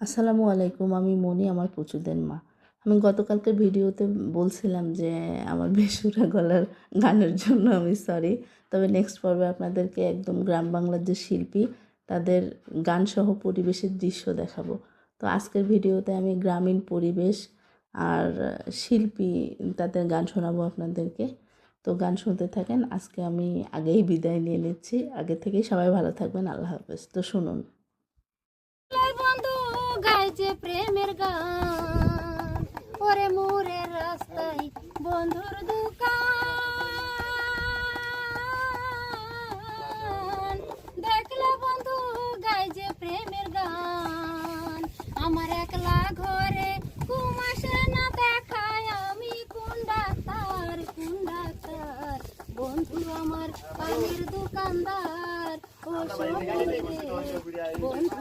আসসালামু আলাইকুম। আমি মনি, আমার পুচুদের মা। আমি গতকালকের ভিডিওতে বলছিলাম যে আমার বেসুরা গলার গানের জন্য আমি সরি। তবে নেক্সট পর্বে আপনাদেরকে একদম গ্রাম বাংলার যে শিল্পী তাদের গানসহ পরিবেশের দৃশ্য দেখাবো। তো আজকের ভিডিওতে আমি গ্রামীণ পরিবেশ আর শিল্পী তাদের গান শোনাবো আপনাদেরকে। তো গান শুনতে থাকেন। আজকে আমি আগেই বিদায় নিয়ে নিচ্ছি। আগে থেকেই সবাই ভালো থাকবেন। আল্লাহ হাফেজ। তো শুনুন। বন্ধু গাইছে প্রেমের গান, ওরে মোরের রাস্তায় বন্ধুর দোকান। দেখলে বন্ধু গাইছে প্রেমের গান, আমার একলা ঘরে কুমাসে না দেখায় আমি কোন ডাক্তার বন্ধু আমার পানির দোকানদার। ও সখী রে বন্ধু